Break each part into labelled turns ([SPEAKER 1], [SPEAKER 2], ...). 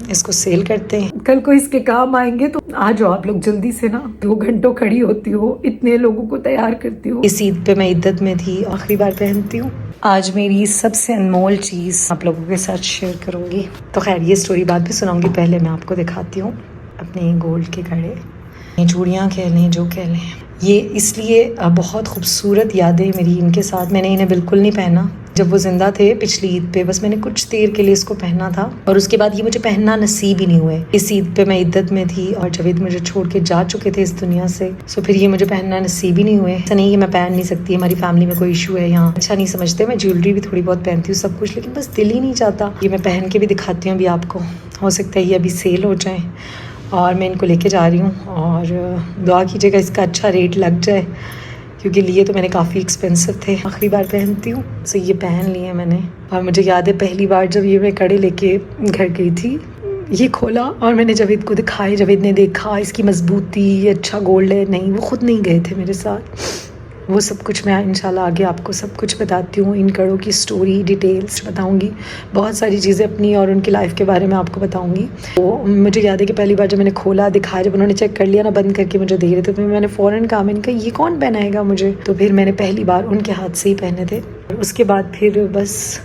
[SPEAKER 1] इसको सेल करते हैं, कल को इसके काम आएंगे। तो आ जाओ आप लोग जल्दी से ना, 2 घंटों खड़ी होती हो, इतने लोगों को तैयार करती हो। इस ईद पे मैं इद्दत में थी, आखिरी बार पहनती हूँ। आज मेरी सबसे अनमोल चीज़ आप लोगों के साथ शेयर करूँगी। तो खैर ये स्टोरी बाद में सुनाऊंगी, पहले मैं आपको दिखाती हूँ अपने गोल्ड के कड़े, चूड़ियाँ कह लें जो कह लें। ये इसलिए बहुत खूबसूरत यादें मेरी इनके साथ। मैंने इन्हें बिल्कुल नहीं पहना जब वो ज़िंदा थे पिछली ईद पे, बस मैंने कुछ देर के लिए इसको पहना था और उसके बाद ये मुझे पहनना नसीब ही नहीं हुए। इस ईद पे मैं इद्दत में थी और जवेद मुझे छोड़ के जा चुके थे इस दुनिया से, सो फिर ये मुझे पहनना नसीब ही नहीं हुए। ऐसा नहीं कि मैं पहन नहीं सकती, हमारी फैमिली में कोई इशू है यहाँ, अच्छा नहीं समझते। मैं ज्वेलरी भी थोड़ी बहुत पहनती हूँ, सब कुछ, लेकिन बस दिल ही नहीं चाहता। ये मैं पहन के भी दिखाती हूँ अभी आपको, हो सकता है ये अभी सेल हो जाए और मैं इनको लेके जा रही हूँ। और दुआ कीजिएगा इसका अच्छा रेट लग जाए, क्योंकि लिए तो मैंने काफ़ी एक्सपेंसिव थे। आखिरी बार पहनती हूँ, सो ये पहन लिए मैंने। और मुझे याद है पहली बार जब ये मैं कड़े लेके घर गई थी, ये खोला और मैंने जवेद को दिखाए। जवेद ने देखा इसकी मजबूती, ये अच्छा गोल्ड है। नहीं, वो खुद नहीं गए थे मेरे साथ। वो सब कुछ मैं इंशाल्लाह आगे आपको सब कुछ बताती हूँ। इन कड़ों की स्टोरी डिटेल्स बताऊँगी, बहुत सारी चीज़ें अपनी और उनकी लाइफ के बारे में आपको बताऊँगी। तो मुझे याद है कि पहली बार जब मैंने खोला, दिखाया, जब उन्होंने चेक कर लिया ना, बंद करके मुझे दे रहे थे, तो मैंने फ़ौरन कहा, मैंने कहा ये कौन पहनाएगा मुझे। तो फिर मैंने पहली बार उनके हाथ से ही पहने थे। उसके बाद फिर बस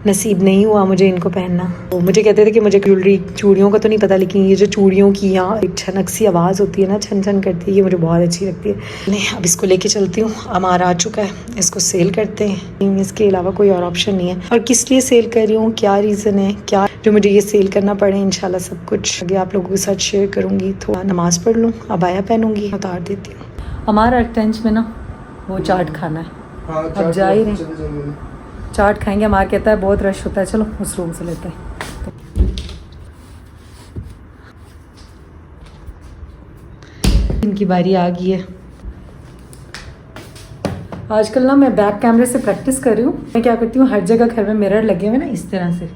[SPEAKER 1] नसीब नहीं हुआ मुझे इनको पहनना। तो मुझे कहते थे कि मुझे ज्वेलरी, चूड़ियों का तो नहीं पता, लेकिन ये जो चूड़ियों की यहाँ एक छनक सी आवाज़ होती है ना, छन छन करती है, ये मुझे बहुत अच्छी लगती है। नहीं, अब इसको लेके चलती हूँ। अमार आ चुका है, इसको सेल करते हैं। इसके अलावा कोई और ऑप्शन नहीं है। और किस लिए सेल कर रही हूँ, क्या रीज़न है, क्या जो मुझे ये सेल करना पड़े, इंशाल्लाह सब कुछ आगे आप लोगों के साथ शेयर करूँगी। थोड़ा नमाज़ पढ़ लूँ, अबाया पहनूँगी, उतार देती हूँ। हमारा टेंच में ना वो चाट खाना है, अब जा ही रहे, चाट खाएंगे। हमारा कहता है बहुत रश होता है, चलो उस रूम से लेते हैं। इनकी बारी आ गई है। आजकल ना मैं बैक कैमरे से प्रैक्टिस कर रही हूँ। मैं क्या करती हूँ, हर जगह घर में मिरर लगे हुए ना इस तरह से,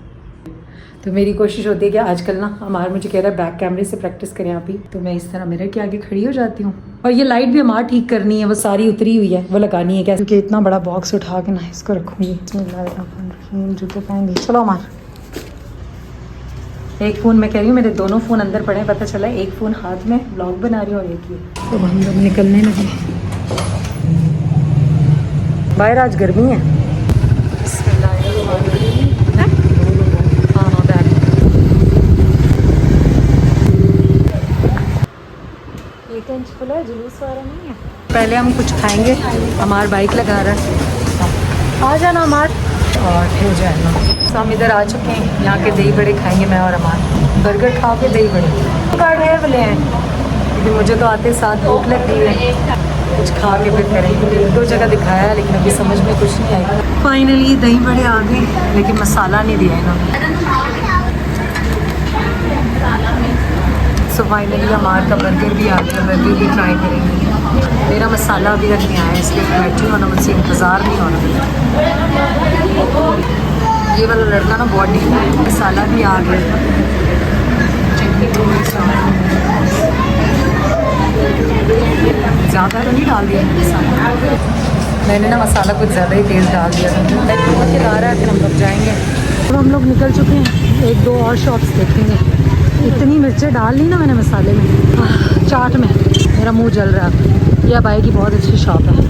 [SPEAKER 1] तो मेरी कोशिश होती है कि आजकल ना हमारा मुझे कह रहा है बैक कैमरे से प्रैक्टिस करें आप ही, तो मैं इस तरह मिरर के आगे खड़ी हो जाती हूँ। और ये लाइट भी हमारा ठीक करनी है, वो सारी उतरी हुई है, वो लगानी है क्या, क्योंकि इतना बड़ा बॉक्स उठा के ना इसको रखूँगी। जूते पहन लिए, चलो हमार एक फ़ोन, मैं कह रही हूँ मेरे दोनों फ़ोन अंदर पड़े हैं, पता चला एक फ़ोन हाथ में ब्लॉग बना रही हूँ और एक ये। तो हम लोग निकलने लगे बाहर, आज गर्मी है। जुलूस वाला नहीं है। पहले हम कुछ खाएंगे, हमार बाइक लगा रहा है, आ जाना हमार और हो जाएगा। तो हम इधर आ चुके हैं, यहाँ के दही बड़े खाएंगे मैं और हमार। बर्गर खा के दही बड़े कार्ड है बोले हैं, क्योंकि मुझे तो आते साथ भूख लग गई है, कुछ खा के फिर करेंगे। 2 जगह दिखाया लेकिन अभी समझ में कुछ नहीं आएगा। फाइनली दही बड़े आ गए, लेकिन मसाला नहीं दिया इन्होंने। सो फाइनली हमारे का बर्गर भी आ गया, बर्गर भी ट्राई करेंगे। मेरा मसाला अभी तक नहीं आया, इसलिए मैं बैठी हूँ ना, मुझसे इंतज़ार नहीं हो रहा। ये वाला लड़का ना बहुत ढीला है। मसाला भी आ गया, चटनी ज़्यादा तो नहीं डाल दिया मसाला, मैंने ना मसाला कुछ ज़्यादा ही तेज़ डाल दिया था। बहुत खिला रहा है, फिर हम लोग जाएंगे। तो हम लोग निकल चुके हैं, 1-2 और शॉप्स देखेंगे। इतनी मिर्चें डाल ली ना मैंने मसाले में, चाट में, मेरा मुंह जल रहा है। यह बाई की बहुत अच्छी शॉप है।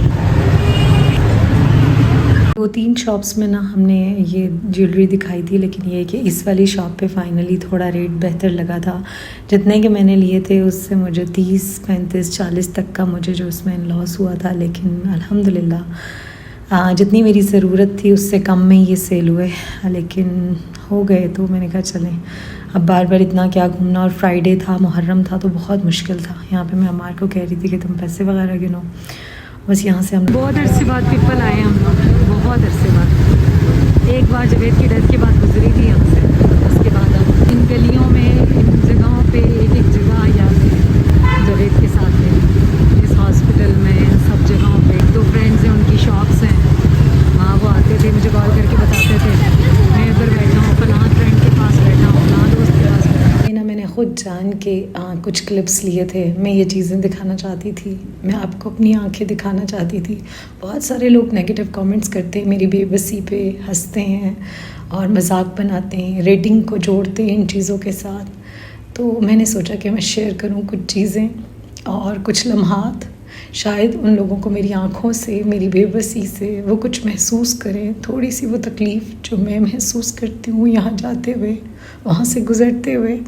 [SPEAKER 1] 2-3 शॉप्स में ना हमने ये ज्वेलरी दिखाई थी, लेकिन ये कि इस वाली शॉप पे फाइनली थोड़ा रेट बेहतर लगा था। जितने के मैंने लिए थे उससे मुझे 30, 35, 40 तक का मुझे जो उसमें लॉस हुआ था, लेकिन अल्हम्दुलिल्लाह जितनी मेरी ज़रूरत थी उससे कम में ये सेल हुए, लेकिन हो गए। तो मैंने कहा चलें, अब बार बार इतना क्या घूमना। और फ्राइडे था, मुहर्रम था, तो बहुत मुश्किल था। यहाँ पे मैं अमार को कह रही थी कि तुम पैसे वगैरह गिनो। बस यहाँ से हम बहुत अरसे बाद पिपल आए हम लोग, बहुत अरसे बाद। एक बार जवेद की डेथ के बाद गुजरी थी यहाँ से, उसके बाद अब इन गलियों में, इन जगहों पे एक जगह याद है जवेद के साथ में, इस हॉस्पिटल में, सब जगहों पे। 2 फ्रेंड्स हैं, उनकी शॉप्स हैं, वहाँ वो आते थे, मुझे कॉल करके बताते थे मैं इधर बैठा हूँ, फलां फ्रेंड के पास बैठा हूँ, फलां दोस्त के पास बैठा हूँ। ना मैंने खुद जान के कुछ क्लिप्स लिए थे। मैं ये चीज़ें दिखाना चाहती थी, मैं आपको अपनी आंखें दिखाना चाहती थी। बहुत सारे लोग नेगेटिव कमेंट्स करते हैं, मेरी बेबसी पे हंसते हैं और मजाक बनाते हैं, रेटिंग को जोड़ते हैं इन चीज़ों के साथ। तो मैंने सोचा कि मैं शेयर करूं कुछ चीज़ें और कुछ लम्हात, शायद उन लोगों को मेरी आँखों से, मेरी बेबसी से वो कुछ महसूस करें, थोड़ी सी वो तकलीफ़ जो मैं महसूस करती हूँ यहाँ जाते हुए, वहाँ से गुज़रते हुए।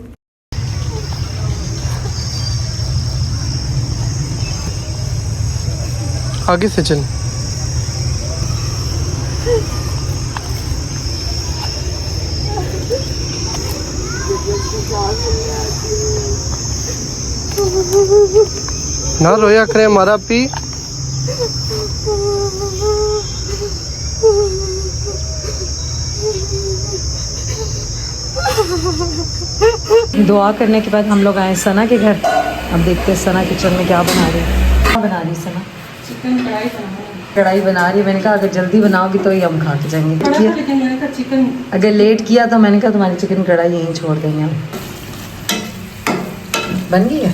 [SPEAKER 2] आगे से चल। ना रोया करे हमारा पी।
[SPEAKER 1] दुआ करने के बाद हम लोग आए सना के घर। अब देखते हैं सना किचन में क्या बना रही है। क्या बना रही सना?
[SPEAKER 3] चिकन
[SPEAKER 1] कढ़ाई बना रही है। मैंने कहा अगर जल्दी बनाओगी तो ही हम खा के जाएंगे।
[SPEAKER 3] लेकिन मैंने कहा चिकन
[SPEAKER 1] अगर लेट किया तो मैंने कहा तुम्हारी चिकन कढ़ाई यहीं छोड़ देंगे हम। बन गई है?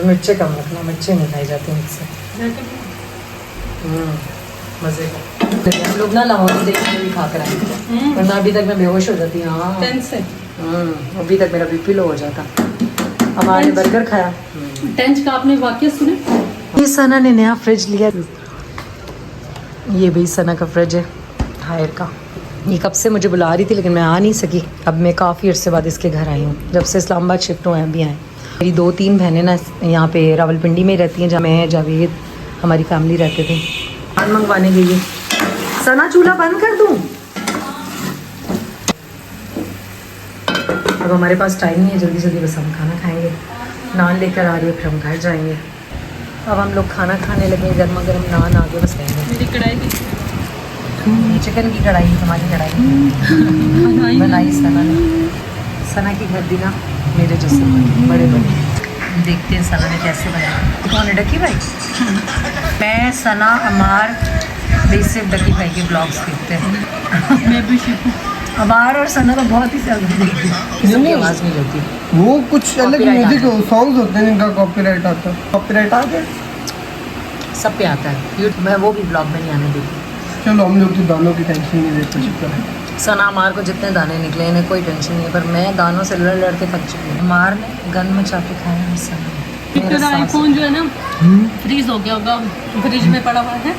[SPEAKER 1] मिर्चे कम रखना, मिर्चे नहीं खाई जाती मुझसे। मज़े का। हम लोग ना लाहौरी देखने भी खा कर आए, वरना अभी तक मैं बेहोश हो जाती। हाँ अभी तक मेरा बीपी लो हो जाता। हमारे बर्गर खाया।
[SPEAKER 3] टेंच का आपने वाकया सुने?
[SPEAKER 1] ये सना ने नया फ्रिज लिया। ये भी सना का फ्रिज है हायर का। ये कब से मुझे बुला रही थी लेकिन मैं आ नहीं सकी। अब मैं काफ़ी अर्से बाद इसके घर आई हूँ, जब से इस्लामाबाद शिफ्ट हुए हैं अभी आए। मेरी 2-3 बहनें ना यहाँ पे रावलपिंडी में रहती हैं, जहाँ मैं जावेद हमारी फैमिली रहते थे। खाना मंगवाने गई है। सना चूल्हा बंद कर दूँ? अब हमारे पास टाइम नहीं है, जल्दी जल्दी बस हम खाना खाएंगे। नान लेकर आ रही है, फिर हम घर जाएंगे। अब हम लोग खाना खाने लगे, गर्मा गर्म नान आगे बस लेंगे।
[SPEAKER 3] मेरी कढ़ाई की
[SPEAKER 1] चिकन की कढ़ाई, तुम्हारी कढ़ाई बनाई सना ने। सना की घर दी ना मेरे जैसे बड़े बड़े। देखते हैं सना ने कैसे बनाया। कौन है? डकी भाई। मैं, सना, अमार बेसिक डकी भाई के ब्लॉग्स देखते हैं।
[SPEAKER 3] मैं भी सीखूं।
[SPEAKER 1] अमार और सना तो बहुत ही ज़्यादा देखती हैं। किसी की आवाज़ नहीं होती।
[SPEAKER 2] वो कुछ अलग म्यूजिक सॉन्ग्स होते हैं जिनका कॉपीराइट आता है। कॉपीराइट आ गया
[SPEAKER 1] सब पे आता है। मैं वो भी ब्लॉग में नहीं आने देती।
[SPEAKER 2] चलो हम लोग तो दानों की टेंशन नहीं लेते। शुक्र है।
[SPEAKER 1] सना अमार को जितने दाने निकले इन्हें कोई टेंशन नहीं है, पर मैं दानों से लड़ लड़ के थक चुकी हूँ। अमार ने गन मचा के खाया है सना।
[SPEAKER 3] मेरा आईफोन जो है ना फ्रीज हो गया होगा, फ्रिज में पड़ा हुआ है।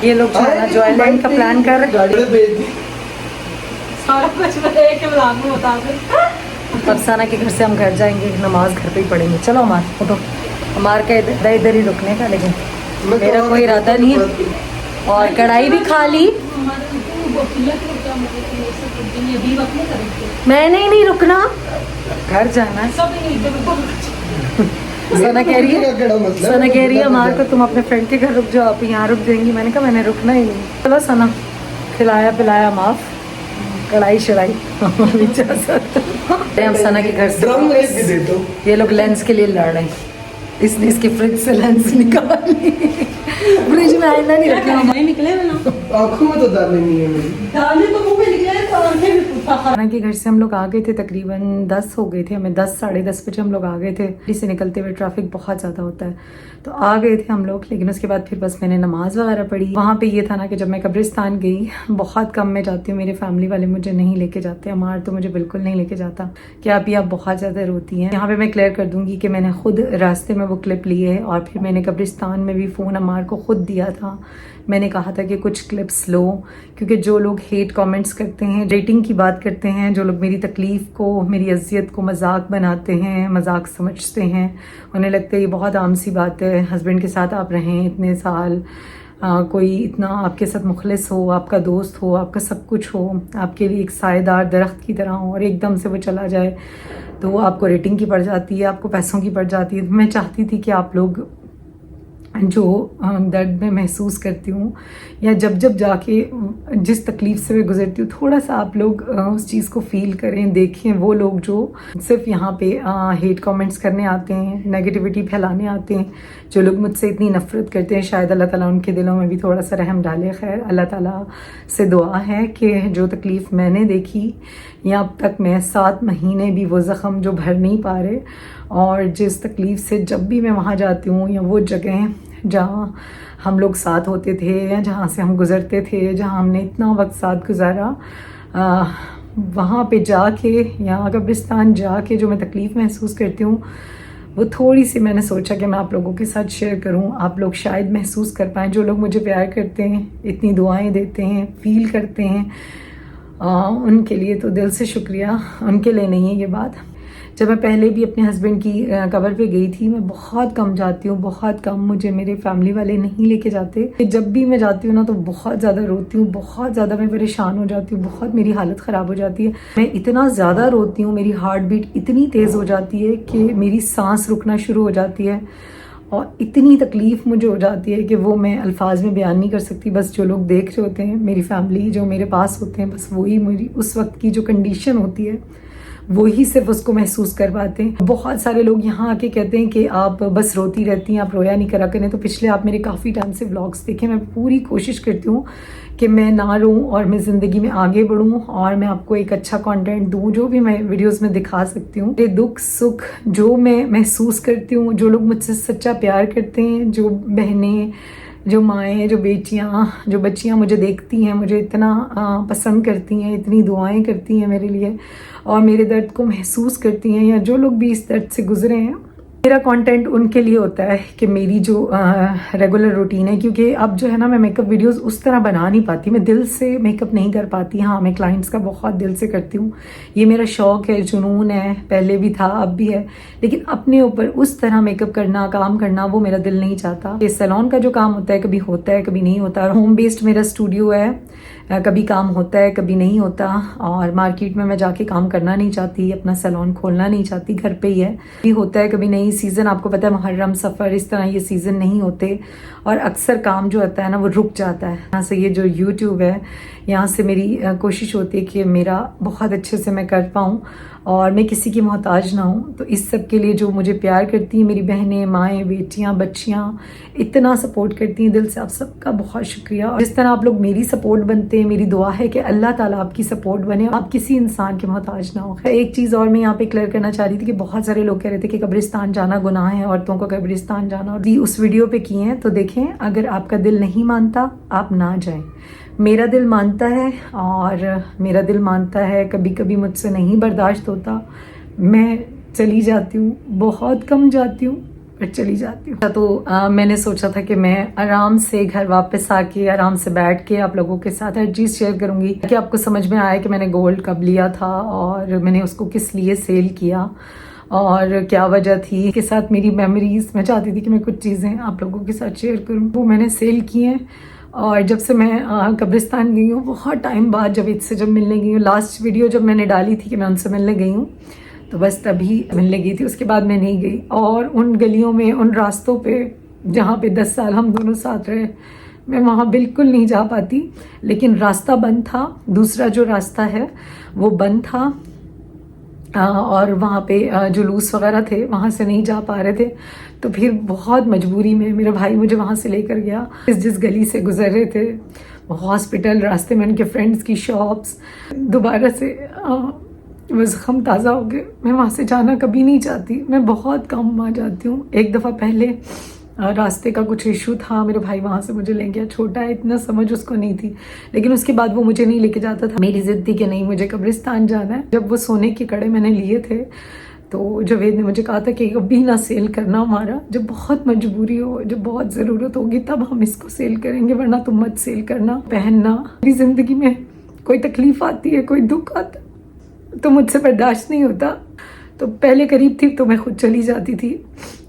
[SPEAKER 1] ये लोग जॉयलैंड का प्लान कर रहे हैं।
[SPEAKER 3] सारा कुछ मैं एक ब्लॉग में बता दूं।
[SPEAKER 1] और सना के घर से हम घर जाएंगे, नमाज घर पे ही पढ़ेंगे। चलो अमार उठो। अमार का इधर ही रुकने का, लेकिन मेरा कोई इरादा नहीं है। और कढ़ाई भी खा ली। मैंने ही नहीं रुकना, घर जाना है। सना कह रही है अमार को तुम अपने फ्रेंड के घर रुक जाओ, आप यहाँ रुक जाएंगी। मैंने कहा मैंने रुकना ही नहीं। चलो सना, खिलाया पिलाया माफ, कढ़ाई शढ़ाई हम सना के घर से। ये लोग लेंस के लिए लड़ रहे हैं। इसने इसके फ्रिज से लेंस निकाली। फ्रिज में आईना नहीं रखा।
[SPEAKER 3] नहीं निकले
[SPEAKER 2] आँखों में तो दाने नहीं है मेरी।
[SPEAKER 3] दाने तो मुंह में निकले तो आंखें भी फूटा।
[SPEAKER 1] सना के घर से हम लोग आ गए थे, तकरीबन 10 हो गए थे हमें। 10 साढ़े 10 बजे हम लोग आ गए थे। दिल्ली से निकलते हुए ट्रैफिक बहुत ज़्यादा होता है, तो आ गए थे हम लोग। लेकिन उसके बाद फिर बस मैंने नमाज़ वगैरह पढ़ी। वहाँ पे ये था ना कि जब मैं कब्रिस्तान गई, बहुत कम मैं जाती हूँ, मेरे फैमिली वाले मुझे नहीं लेके जाते। अमार तो मुझे बिल्कुल नहीं लेके जाता कि आप बहुत ज़्यादा रोती हैं। यहाँ पे मैं क्लियर कर दूँगी कि मैंने खुद रास्ते में वो क्लिप ली है, और फिर मैंने कब्रिस्तान में भी फ़ोन अमार को खुद दिया था। मैंने कहा था कि कुछ क्लिप्स लो, क्योंकि जो लोग हेट कमेंट्स करते हैं, रेटिंग की बात करते हैं, जो लोग मेरी तकलीफ़ को, मेरी अजियत को मजाक बनाते हैं, मजाक समझते हैं, उन्हें लगता है ये बहुत आम सी बात है, हस्बैंड के साथ आप रहें इतने साल, कोई इतना आपके साथ मुखलिस हो, आपका दोस्त हो, आपका सब कुछ हो, आपके लिए एक सायेदार दरख्त की तरह हो, और एकदम से वो चला जाए तो वो आपको रेटिंग की पड़ जाती है, आपको पैसों की पड़ जाती है। मैं चाहती थी कि आप लोग जो दर्द मैं महसूस करती हूँ या जब जाके जिस तकलीफ़ से मैं गुज़रती हूँ, थोड़ा सा आप लोग उस चीज़ को फ़ील करें, देखें। वो लोग जो सिर्फ यहाँ पे हेट कमेंट्स करने आते हैं, नेगेटिविटी फैलाने आते हैं, जो लोग मुझसे इतनी नफ़रत करते हैं, शायद अल्लाह ताला उनके दिलों में भी थोड़ा सा रहम डाले। खैर, अल्लाह ताला से दुआ है कि जो तकलीफ़ मैंने देखी या अब तक मैं 7 महीने भी वो ज़ख़म जो भर नहीं पा रहे, और जिस तकलीफ़ से जब भी मैं वहाँ जाती हूँ या वो जगह जहाँ हम लोग साथ होते थे या जहाँ से हम गुज़रते थे, जहाँ हमने इतना वक्त साथ गुजारा, वहाँ पे जाके या कब्रिस्तान जाके जो मैं तकलीफ़ महसूस करती हूँ, वो थोड़ी सी मैंने सोचा कि मैं आप लोगों के साथ शेयर करूँ। आप लोग शायद महसूस कर पाएँ, जो लोग मुझे प्यार करते हैं, इतनी दुआएं देते हैं, फ़ील करते हैं, उनके लिए तो दिल से शुक्रिया। उनके लिए नहीं है ये बात। जब मैं पहले भी अपने हस्बैंड की कबर पे गई थी, मैं बहुत कम जाती हूँ, बहुत कम, मुझे मेरे फैमिली वाले नहीं लेके जाते। जब भी मैं जाती हूँ ना तो बहुत ज़्यादा रोती हूँ, बहुत ज़्यादा मैं परेशान हो जाती हूँ, बहुत मेरी हालत ख़राब हो जाती है। मैं इतना ज़्यादा रोती हूँ, मेरी हार्ट बीट इतनी तेज़ हो जाती है कि मेरी सांस रुकना शुरू हो जाती है, और इतनी तकलीफ़ मुझे हो जाती है कि वो मैं अल्फाज में बयान नहीं कर सकती। बस जो लोग देख रहे होते हैं, मेरी फैमिली जो मेरे पास होते हैं, बस वही मेरी उस वक्त की जो कंडीशन होती है वही सिर्फ उसको महसूस कर पाते हैं। बहुत सारे लोग यहाँ आके कहते हैं कि आप बस रोती रहती हैं, आप रोया नहीं करा करें। तो पिछले आप मेरे काफ़ी टाइम से व्लॉग्स देखें, मैं पूरी कोशिश करती हूँ कि मैं ना रोऊं और मैं ज़िंदगी में आगे बढ़ूँ और मैं आपको एक अच्छा कंटेंट दूँ जो भी मैं वीडियोस में दिखा सकती हूँ। ये दुख सुख जो मैं महसूस करती हूँ, जो लोग मुझसे सच्चा प्यार करते हैं, जो बहनें, जो माएँ, जो बेटियाँ, जो बच्चियाँ मुझे देखती हैं, मुझे इतना पसंद करती हैं, इतनी दुआएं करती हैं मेरे लिए और मेरे दर्द को महसूस करती हैं, या जो लोग भी इस दर्द से गुजरे हैं, मेरा कंटेंट उनके लिए होता है कि मेरी जो रेगुलर रूटीन है। क्योंकि अब जो है ना, मैं मेकअप वीडियोस उस तरह बना नहीं पाती, मैं दिल से मेकअप नहीं कर पाती। हाँ, मैं क्लाइंट्स का बहुत दिल से करती हूँ, ये मेरा शौक़ है, जुनून है, पहले भी था अब भी है। लेकिन अपने ऊपर उस तरह मेकअप करना, काम करना, वो मेरा दिल नहीं चाहता। ये सैलून का जो काम होता है, कभी नहीं होता। और होम बेस्ड मेरा स्टूडियो है, कभी काम होता है, कभी नहीं होता। और मार्केट में मैं जाके काम करना नहीं चाहती, अपना सैलून खोलना नहीं चाहती, घर पे ही है। कभी होता है, कभी नहीं। सीज़न आपको पता है, मुहर्रम, सफ़र, इस तरह ये सीज़न नहीं होते और अक्सर काम जो होता है ना वो रुक जाता है। यहाँ से ये जो यूट्यूब है, यहाँ से मेरी कोशिश होती है कि मेरा बहुत अच्छे से मैं कर पाऊँ और मैं किसी की मोहताज ना हूँ। तो इस सब के लिए जो मुझे प्यार करती हैं, मेरी बहनें, माएँ, बेटियाँ, बच्चियाँ इतना सपोर्ट करती हैं, दिल से आप सबका बहुत शुक्रिया। और जिस तरह आप लोग मेरी सपोर्ट बनते हैं, मेरी दुआ है कि अल्लाह ताला आपकी सपोर्ट बने, आप किसी इंसान के मोहताज ना हो। एक चीज़ और मैं यहाँ पे क्लियर करना चाह रही थी कि बहुत सारे लोग कह रहे थे कि कब्रिस्तान जाना गुनाह है, औरतों को कब्रिस्तान जाना, और उस वीडियो पे किए हैं। तो देखें, अगर आपका दिल नहीं मानता आप ना जाएं। मेरा दिल मानता है और मेरा दिल मानता है, कभी कभी मुझसे नहीं बर्दाश्त होता, मैं चली जाती हूँ, बहुत कम जाती हूँ पर चली जाती हूँ। तो मैंने सोचा था कि मैं आराम से घर वापस आके आराम से बैठ के आप लोगों के साथ हर चीज़ शेयर करूँगी कि आपको समझ में आए कि मैंने गोल्ड कब लिया था और मैंने उसको किस लिए सेल किया और क्या वजह थी। के साथ मेरी मेमोरीज, मैं चाहती थी कि मैं कुछ चीज़ें आप लोगों के साथ शेयर करूँ, वो मैंने सेल की हैं। और जब से मैं कब्रिस्तान गई हूँ, बहुत टाइम बाद जावेद से जब मिलने गई हूँ, लास्ट वीडियो जब मैंने डाली थी कि मैं उनसे मिलने गई हूँ, तो बस तभी मिलने गई थी, उसके बाद मैं नहीं गई। और उन गलियों में, उन रास्तों पे जहाँ पे 10 साल हम दोनों साथ रहे, मैं वहाँ बिल्कुल नहीं जा पाती। लेकिन रास्ता बंद था, दूसरा जो रास्ता है वो बंद था और वहाँ पे जुलूस वगैरह थे, वहाँ से नहीं जा पा रहे थे। तो फिर बहुत मजबूरी में मेरा भाई मुझे वहाँ से लेकर गया। जिस गली से गुजर रहे थे, हॉस्पिटल, रास्ते में उनके फ्रेंड्स की शॉप्स, दोबारा से वो ज़ख़म ताज़ा हो गए। मैं वहाँ से जाना कभी नहीं चाहती, मैं बहुत कम वहाँ जाती हूँ। एक दफ़ा पहले रास्ते का कुछ इशू था, मेरे भाई वहाँ से मुझे ले गया, छोटा है, इतना समझ उसको नहीं थी, लेकिन उसके बाद वो मुझे नहीं लेके जाता था। मेरी ज़िद थी कि नहीं, मुझे कब्रिस्तान जाना है। जब वो सोने के कड़े मैंने लिए थे तो जावेद ने मुझे कहा था कि कभी ना सेल करना हमारा, जब बहुत मजबूरी हो, जब बहुत ज़रूरत होगी तब हम इसको सेल करेंगे, वरना तुम मत सेल करना। पहनना, मेरी ज़िंदगी में कोई तकलीफ़ आती है, कोई दुख आता तो मुझसे बर्दाश्त नहीं होता। तो पहले करीब थी तो मैं खुद चली जाती थी,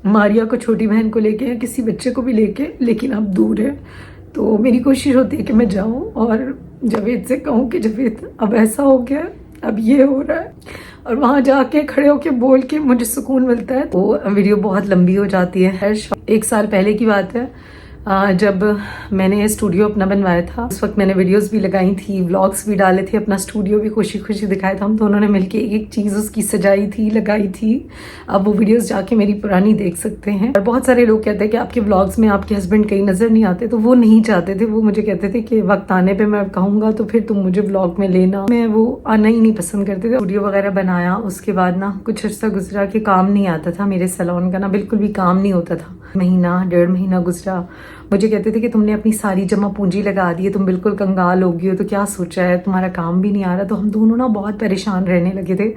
[SPEAKER 1] मारिया को, छोटी बहन को लेके या किसी बच्चे को भी लेके, लेकिन अब दूर है। तो मेरी कोशिश होती है कि मैं जाऊं और जावेद से कहूं कि जावेद अब ऐसा हो गया, अब ये हो रहा है। और वहाँ जाके खड़े होके बोल के मुझे सुकून मिलता है। वो वीडियो बहुत लंबी हो जाती है। 1 साल पहले की बात है, जब मैंने स्टूडियो अपना बनवाया था, उस वक्त मैंने वीडियोस भी लगाई थी, व्लॉग्स भी डाले थे, अपना स्टूडियो भी खुशी खुशी दिखाया था। हम दोनों ने मिलके एक एक चीज़ उसकी सजाई थी, लगाई थी। अब वो वीडियोस जाके मेरी पुरानी देख सकते हैं। और बहुत सारे लोग कहते हैं कि आपके व्लॉग्स में आपके हस्बैंड कहीं नज़र नहीं आते, तो वो नहीं चाहते थे। वो मुझे कहते थे कि वक्त आने पर मैं कहूँगा तो फिर तुम मुझे व्लॉग में लेना। मैं वो आना ही नहीं पसंद करते थे। स्टूडियो वगैरह बनाया, उसके बाद ना कुछ अर्सा गुजरा कि काम नहीं आता था मेरे सैलून का, ना बिल्कुल भी काम नहीं होता था। महीना 1.5 महीना गुजरा, मुझे कहते थे कि तुमने अपनी सारी जमा पूंजी लगा दी है, तुम बिल्कुल कंगाल हो गई हो, तो क्या सोचा है, तुम्हारा काम भी नहीं आ रहा। तो हम दोनों ना बहुत परेशान रहने लगे थे।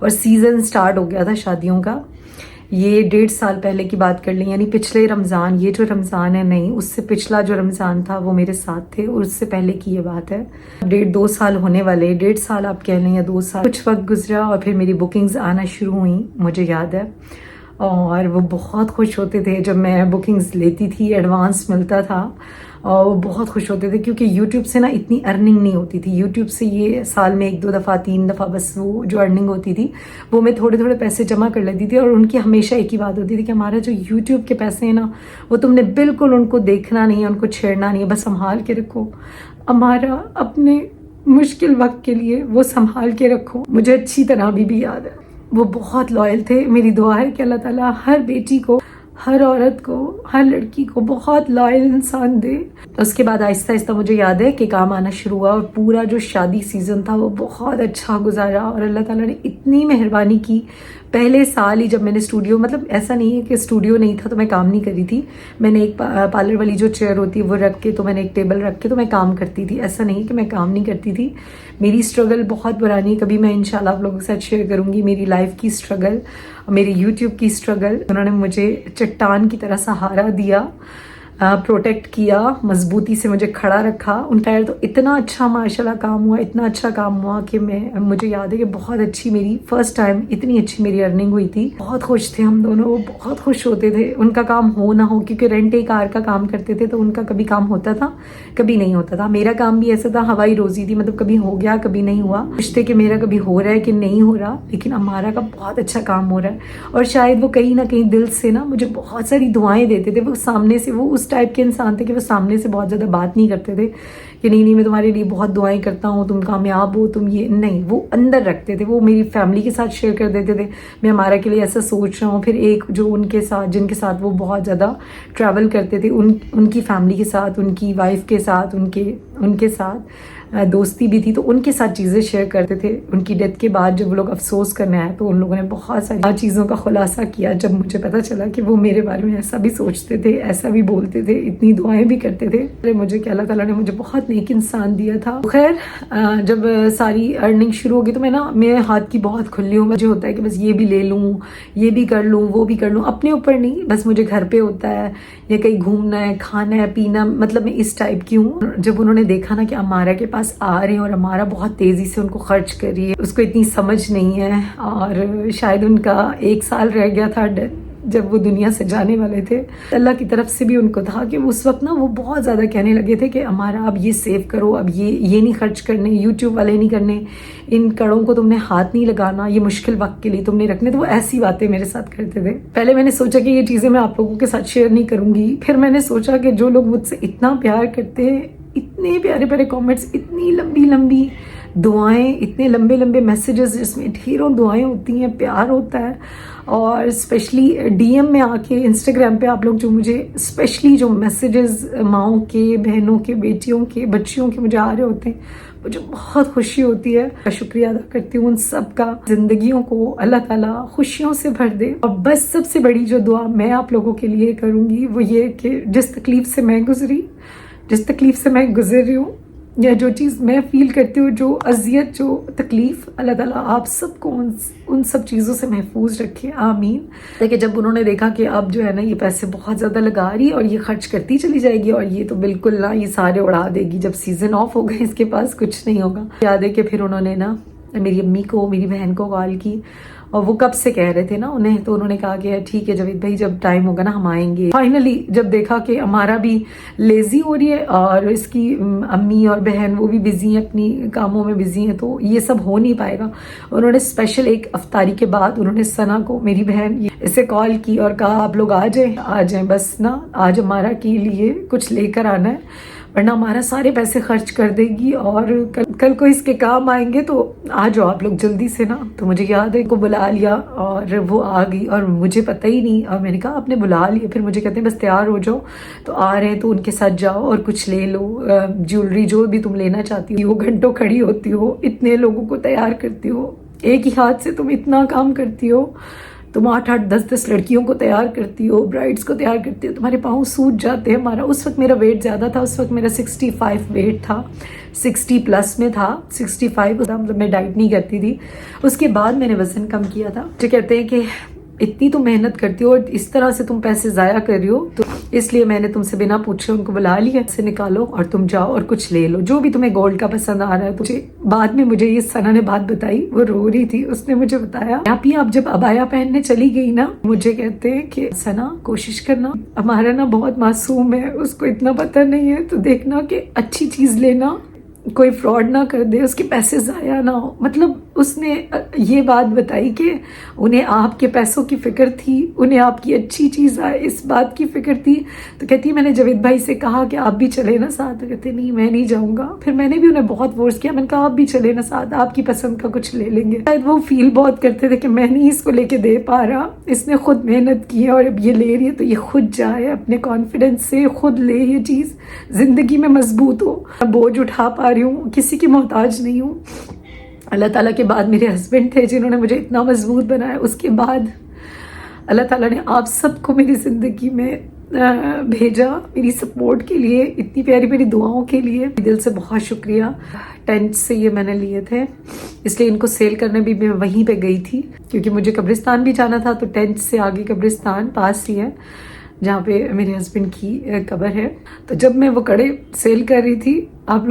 [SPEAKER 1] और सीज़न स्टार्ट हो गया था शादियों का। ये 1.5 साल पहले की बात कर ली, यानी पिछले रमज़ान, ये जो रमज़ान है नहीं, उससे पिछला जो रमज़ान था वो मेरे साथ थे, और उससे पहले की ये बात है। 1.5-2 साल होने वाले, 1.5 साल आप कह लें या 2 साल। कुछ वक्त गुजरा और फिर मेरी बुकिंग्स आना शुरू हुई, मुझे याद है। और वो बहुत खुश होते थे जब मैं बुकिंग्स लेती थी, एडवांस मिलता था। और वो बहुत खुश होते थे क्योंकि यूट्यूब से ना इतनी अर्निंग नहीं होती थी। यूट्यूब से ये साल में 1-2 दफ़ा 3 दफ़ा बस वो जो अर्निंग होती थी, वो मैं थोड़े थोड़े पैसे जमा कर लेती थी। और उनकी हमेशा एक ही बात होती थी कि हमारा जो यूट्यूब के पैसे हैं ना, वो तुमने बिल्कुल उनको देखना नहीं है, उनको छेड़ना नहीं है, बस संभाल के रखो। हमारा अपने मुश्किल वक्त के लिए वो संभाल के रखो। मुझे अच्छी तरह अभी भी याद है, वो बहुत लॉयल थे। मेरी दुआ है कि अल्लाह ताला हर बेटी को, हर औरत को, हर लड़की को बहुत लॉयल इंसान दे। उसके बाद आहिस्ता आहिस्ता मुझे याद है कि काम आना शुरू हुआ, और पूरा जो शादी सीज़न था वो बहुत अच्छा गुजारा। और अल्लाह ताला ने इतनी मेहरबानी की। पहले साल ही जब मैंने स्टूडियो, मतलब ऐसा नहीं है कि स्टूडियो नहीं था तो मैं काम नहीं करी थी। मैंने एक पार्लर वाली जो चेयर होती है वो रख के, तो मैंने एक टेबल रख के तो मैं काम करती थी। ऐसा नहीं है कि मैं काम नहीं करती थी। मेरी स्ट्रगल बहुत पुरानी है, कभी मैं इंशाल्लाह आप लोगों के साथ शेयर करूँगी मेरी लाइफ की स्ट्रगल, मेरी यूट्यूब की स्ट्रगल। उन्होंने मुझे चट्टान की तरह सहारा दिया, प्रोटेक्ट किया, मजबूती से मुझे खड़ा रखा। उन खैर तो इतना अच्छा माशाल्लाह काम हुआ, इतना अच्छा काम हुआ कि मुझे याद है कि बहुत अच्छी, मेरी फर्स्ट टाइम इतनी अच्छी मेरी अर्निंग हुई थी। बहुत खुश थे हम दोनों, वो बहुत खुश होते थे। उनका काम हो ना हो, क्योंकि रेंट ए कार का काम करते थे, तो उनका कभी काम होता था, कभी नहीं होता था। मेरा काम भी ऐसा था, हवाई रोजी थी, मतलब कभी हो गया कभी नहीं हुआ। पूछते कि मेरा कभी हो रहा है कि नहीं हो रहा, लेकिन हमारा का बहुत अच्छा काम हो रहा है। और शायद वो कहीं ना कहीं दिल से ना मुझे बहुत सारी दुआएं देते थे। वो सामने से, वो उस टाइप के इंसान थे कि वो सामने से बहुत ज़्यादा बात नहीं करते थे कि नहीं मैं तुम्हारे लिए बहुत दुआएं करता हूँ, तुम कामयाब हो, तुम ये नहीं, वो अंदर रखते थे। वो मेरी फैमिली के साथ शेयर कर देते थे, मैं हमारा के लिए ऐसा सोच रहा हूँ। फिर एक जो उनके साथ, जिनके साथ वो बहुत ज़्यादा ट्रैवल करते थे, उनकी फैमिली के साथ, उनकी वाइफ के साथ, उनके साथ दोस्ती भी थी, तो उनके साथ चीज़ें शेयर करते थे। उनकी डेथ के बाद जब वो लोग अफसोस करने आए तो उन लोगों ने बहुत सारी चीज़ों का खुलासा किया। जब मुझे पता चला कि वो मेरे बारे में ऐसा भी सोचते थे, ऐसा भी बोलते थे, इतनी दुआएं भी करते थे, मुझे कि अल्लाह ताला ने मुझे बहुत नेक इंसान दिया था। खैर जब सारी अर्निंग शुरू होगी तो मेरे हाथ की बहुत खुली हूँ। मुझे होता है कि बस ये भी ले लूँ, ये भी कर लूँ, वो भी कर लूँ, अपने ऊपर नहीं, बस मुझे घर पे होता है या कहीं घूमना है, खाना है, पीना, मतलब मैं इस टाइप की हूँ। जब उन्होंने देखा ना कि हमारा के पास आ रहे हैं और हमारा बहुत तेजी से उनको खर्च कर रही है, उसको इतनी समझ नहीं है। और शायद उनका 1 साल रह गया था जब वो दुनिया से जाने वाले थे। अल्लाह की तरफ से भी उनको था कि उस वक्त ना वो बहुत ज़्यादा कहने लगे थे कि हमारा अब ये सेव करो, अब ये नहीं खर्च करने, यूट्यूब वाले नहीं करने, इन कड़ों को तुमने हाथ नहीं लगाना, ये मुश्किल वक्त के लिए तुमने रखने। तो वो ऐसी बातें मेरे साथ करते थे। पहले मैंने सोचा कि ये चीज़ें मैं आप लोगों के साथ शेयर नहीं करूँगी। फिर मैंने सोचा कि जो लोग मुझसे इतना प्यार करते हैं, इतने प्यारे प्यारे कमेंट्स, इतनी लंबी लंबी दुआएं, इतने लंबे लंबे मैसेजेस जिसमें ढेरों दुआएं होती हैं, प्यार होता है। और स्पेशली डीएम में आके इंस्टाग्राम पे आप लोग जो मुझे स्पेशली जो मैसेजेस माँओं के, बहनों के, बेटियों के, बच्चियों के मुझे आ रहे होते हैं, मुझे बहुत खुशी होती है। शुक्रिया अदा करती हूँ उन सब का। जिंदगियों को अल्लाह ताला खुशियों से भर दे। और बस सबसे बड़ी जो दुआ मैं आप लोगों के लिए करूँगी वो ये कि जिस तकलीफ से मैं गुजरी, जिस तकलीफ से मैं गुजर रही हूँ, या जो चीज़ मैं फील करती हूँ, जो अजियत, जो तकलीफ़, अल्लाह ताला आप सबको उन सब चीज़ों से महफूज रखे, आमीन। देखिए जब उन्होंने देखा कि अब जो है ना ये पैसे बहुत ज़्यादा लगा रही है और ये खर्च करती चली जाएगी और ये तो बिल्कुल ना, ये सारे उड़ा देगी, जब सीज़न ऑफ हो गए इसके पास कुछ नहीं होगा। याद है कि फिर उन्होंने ना मेरी अम्मी को, मेरी बहन को कॉल की और वो कब से कह रहे थे ना उन्हें, तो उन्होंने कहा कि ठीक है जावेद भाई, जब टाइम होगा ना हम आएंगे। फाइनली जब देखा कि हमारा भी लेजी हो रही है और इसकी अम्मी और बहन वो भी बिजी हैं, अपनी कामों में बिजी हैं, तो ये सब हो नहीं पाएगा। उन्होंने स्पेशल एक अफ्तारी के बाद उन्होंने सना को, मेरी बहन, इसे कॉल की और कहा आप लोग आ जाएं बस ना, आज हमारा के लिए कुछ लेकर आना है वरना हमारा सारे पैसे खर्च कर देगी और कल को इसके काम आएंगे, तो आ जाओ आप लोग जल्दी से ना। तो मुझे याद है को बुला लिया और वो आ गई और मुझे पता ही नहीं, और मैंने कहा आपने बुला लिया, फिर मुझे कहते हैं बस तैयार हो जाओ, तो आ रहे हैं तो उनके साथ जाओ और कुछ ले लो, ज्वेलरी जो भी तुम लेना चाहती हो। घंटों खड़ी होती हो, इतने लोगों को तैयार करती हो, एक ही हाथ से तुम इतना काम करती हो, तुम 8-8, 10-10 लड़कियों को तैयार करती हो, ब्राइड्स को तैयार करती हो, तुम्हारे पाँव सूज जाते हैं। हमारा उस वक्त मेरा वेट ज़्यादा था, उस वक्त मेरा 65 वेट था, 60 प्लस में था, 65 था, मतलब मैं डाइट नहीं करती थी। उसके बाद मैंने वज़न कम किया था। जो कहते हैं कि इतनी तुम मेहनत करती हो और इस तरह से तुम पैसे ज़ाया कर रही हो, तो इसलिए मैंने तुमसे बिना पूछे उनको बुला लिया, से निकालो और तुम जाओ और कुछ ले लो, जो भी तुम्हें गोल्ड का पसंद आ रहा है। तुझे बाद में मुझे ये सना ने बात बताई, वो रो रही थी, उसने मुझे बताया आप जब अबाया पहनने चली गई ना, मुझे कहते हैं कि सना कोशिश करना, हमारा ना बहुत मासूम है, उसको इतना पता नहीं है, तो देखना कि अच्छी चीज़ लेना, कोई फ्रॉड ना कर दे, उसके पैसे ज़ाया ना हो। मतलब उसने ये बात बताई कि उन्हें आपके पैसों की फ़िक्र थी, उन्हें आपकी अच्छी चीज़ आए इस बात की फ़िक्र थी। तो कहती है मैंने जावेद भाई से कहा कि आप भी चले ना साथ, तो कहते नहीं मैं नहीं जाऊँगा। फिर मैंने भी उन्हें बहुत फोर्स किया, मैंने कहा आप भी चले ना साथ, आपकी पसंद का कुछ ले लेंगे। शायद वो फील बहुत करते थे कि मैं नहीं इसको लेके दे पा रहा, इसने खुद मेहनत की है और अब ये ले रही है तो ये खुद जाए, अपने कॉन्फिडेंस से खुद ले ये चीज़, ज़िंदगी में मजबूत हो, बोझ उठा पा रही हूँ, किसी की मोहताज नहीं हूँ। अल्लाह ताला के बाद मेरे हस्बैंड थे जिन्होंने मुझे इतना मजबूत बनाया। उसके बाद अल्लाह ताला ने आप सबको मेरी ज़िंदगी में भेजा, मेरी सपोर्ट के लिए, इतनी प्यारी प्यारी दुआओं के लिए दिल से बहुत शुक्रिया। टेंट से ये मैंने लिए थे, इसलिए इनको सेल करने भी मैं वहीं पे गई थी, क्योंकि मुझे कब्रिस्तान भी जाना था, तो टेंट से आगे कब्रिस्तान पास ही है जहाँ पे मेरे हस्बैंड की कब्र है। तो जब मैं वो कड़े सेल कर रही थी, आप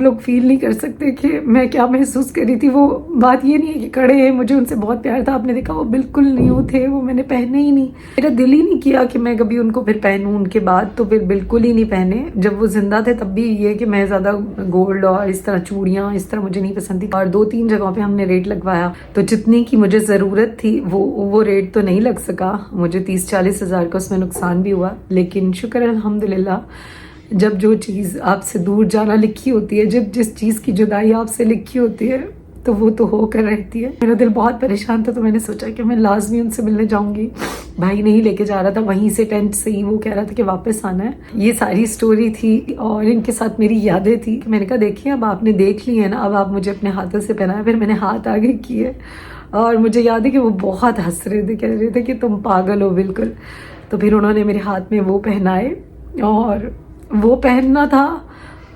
[SPEAKER 1] लोग फील नहीं कर सकते कि मैं क्या महसूस कर रही थी। वो बात ये नहीं है कि कड़े हैं, मुझे उनसे बहुत प्यार था, आपने देखा वो बिल्कुल न्यू थे, वो मैंने पहने ही नहीं, मेरा दिल ही नहीं किया कि मैं कभी उनको फिर पहनूं। उनके बाद तो फिर बिल्कुल ही नहीं पहने। जब वो जिंदा थे तब भी ये कि मैं ज़्यादा गोल्ड और इस तरह चूड़ियाँ इस तरह मुझे नहीं पसंद थी, और 2-3 जगहों पर हमने रेट लगवाया, तो जितनी की मुझे ज़रूरत थी वो रेट तो नहीं लग सका। मुझे 30-40 हज़ार का उसमें नुकसान भी हुआ, लेकिन शुक्र अल्हम्दुलिल्लाह, जब जो चीज़ आपसे दूर जाना लिखी होती है, जब जिस चीज़ की जुदाई आपसे लिखी होती है, तो वो तो होकर रहती है। मेरा दिल बहुत परेशान था, तो मैंने सोचा कि मैं लाजमी उनसे मिलने जाऊंगी। भाई नहीं लेके जा रहा था, वहीं से टेंट से ही वो कह रहा था कि वापस आना है। ये सारी स्टोरी थी और इनके साथ मेरी यादें थी। मैंने कहा देखिए अब आपने देख ली है ना, अब आप मुझे अपने हाथों से पहनाए। फिर मैंने हाथ आगे किए और मुझे याद है कि वो बहुत हंस रहे थे, कह रहे थे कि तुम पागल हो बिल्कुल। तो फिर उन्होंने मेरे हाथ में वो पहनाए और वो पहनना था।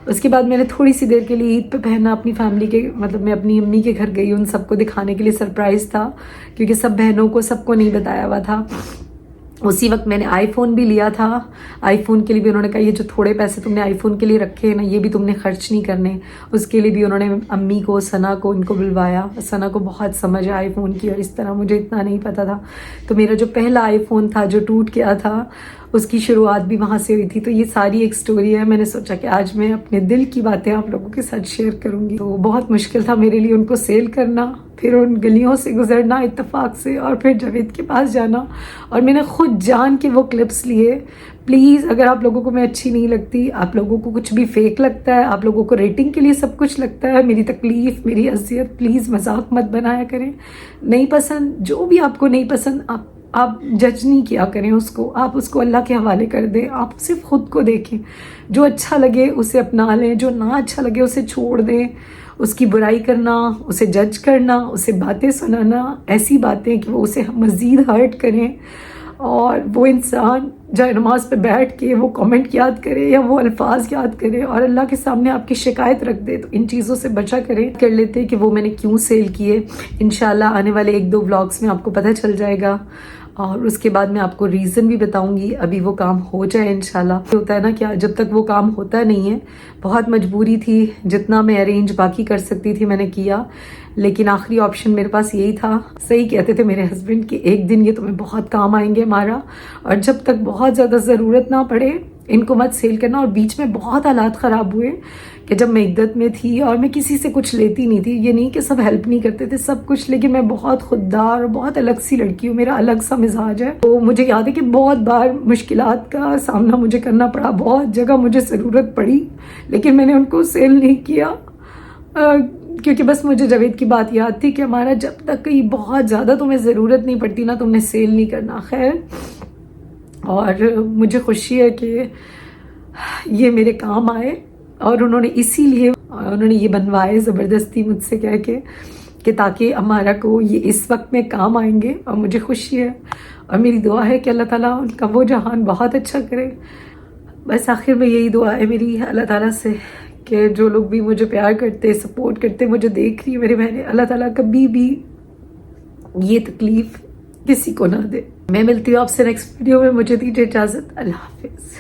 [SPEAKER 1] उसके बाद मैंने थोड़ी सी देर के लिए ईद पे पहना अपनी फैमिली के, मतलब मैं अपनी अम्मी के घर गई, उन सबको दिखाने के लिए, सरप्राइज़ था क्योंकि सब बहनों को सबको नहीं बताया हुआ था। उसी वक्त मैंने आईफोन भी लिया था। आईफोन के लिए भी उन्होंने कहा ये जो थोड़े पैसे तुमने आईफोन के लिए रखे हैं ना, ये भी तुमने खर्च नहीं करने। उसके लिए भी उन्होंने अम्मी को, सना को, इनको बुलवाया। सना को बहुत समझ है आईफोन की और इस तरह मुझे इतना नहीं पता था। तो मेरा जो पहला आईफोन था जो टूट गया था, उसकी शुरुआत भी वहाँ से हुई थी। तो ये सारी एक स्टोरी है। मैंने सोचा कि आज मैं अपने दिल की बातें आप लोगों के साथ शेयर करूँगी। तो बहुत मुश्किल था मेरे लिए उनको सेल करना, फिर उन गलियों से गुजरना इत्तेफाक से, और फिर जावेद के पास जाना, और मैंने खुद जान के वो क्लिप्स लिए। प्लीज़ अगर आप लोगों को मैं अच्छी नहीं लगती, आप लोगों को कुछ भी फेक लगता है, आप लोगों को रेटिंग के लिए सब कुछ लगता है, मेरी तकलीफ़, मेरी अजियत, प्लीज़ मजाक मत बनाया करें। नहीं पसंद, जो भी आपको नहीं पसंद, आप जज नहीं किया करें उसको, आप उसको अल्लाह के हवाले कर दें। आप सिर्फ खुद को देखें, जो अच्छा लगे उसे अपना लें, जो ना अच्छा लगे उसे छोड़ दें। उसकी बुराई करना, उसे जज करना, उसे बातें सुनाना, ऐसी बातें कि वो उसे मज़ीद हर्ट करें, और वो इंसान जाए नमाज पे बैठ के वो कमेंट याद करे या वो अल्फाज याद करे और अल्लाह के सामने आपकी शिकायत रख दे, तो इन चीज़ों से बचा करें। कर लेते कि वो मैंने क्यों सेल किए। इंशाल्लाह आने वाले 1-2 व्लॉग्स में आपको पता चल जाएगा। और उसके बाद मैं आपको रीज़न भी बताऊंगी। अभी वो काम हो जाए इंशाल्लाह। होता है ना क्या, जब तक वो काम होता नहीं है, बहुत मजबूरी थी, जितना मैं अरेंज बाकी कर सकती थी मैंने किया, लेकिन आखिरी ऑप्शन मेरे पास यही था। सही कहते थे मेरे हस्बैंड कि एक दिन ये तुम्हें बहुत काम आएंगे हमारा, और जब तक बहुत ज़्यादा ज़रूरत ना पड़े इनको मत सेल करना। और बीच में बहुत हालात ख़राब हुए कि जब मैं इद्दत में थी और मैं किसी से कुछ लेती नहीं थी। ये नहीं कि सब हेल्प नहीं करते थे, सब कुछ, लेकिन मैं बहुत खुददार और बहुत अलग सी लड़की हूँ, मेरा अलग सा मिजाज है। तो मुझे याद है कि बहुत बार मुश्किलात का सामना मुझे करना पड़ा, बहुत जगह मुझे ज़रूरत पड़ी, लेकिन मैंने उनको सेल नहीं किया, क्योंकि बस मुझे जावेद की बात याद थी कि हमारा जब तक कहीं बहुत ज़्यादा तुम्हें ज़रूरत नहीं पड़ती ना, तुमने सेल नहीं करना। खैर, और मुझे खुशी है कि ये मेरे काम आए, और उन्होंने इसीलिए उन्होंने ये बनवाए ज़बरदस्ती मुझसे कह के कि ताकि हमारा को ये इस वक्त में काम आएंगे। और मुझे खुशी है और मेरी दुआ है कि अल्लाह ताला उनका वो जहान बहुत अच्छा करे। बस आखिर में यही दुआ है मेरी अल्लाह ताला से कि जो लोग भी मुझे प्यार करते, सपोर्ट करते, मुझे देख रही है मेरी बहनें, अल्लाह ताला कभी भी ये तकलीफ़ किसी को ना दे। मैं मिलती हूँ आपसे नेक्स्ट वीडियो में। मुझे दीजिए इजाज़त। अल्लाह हाफिज़।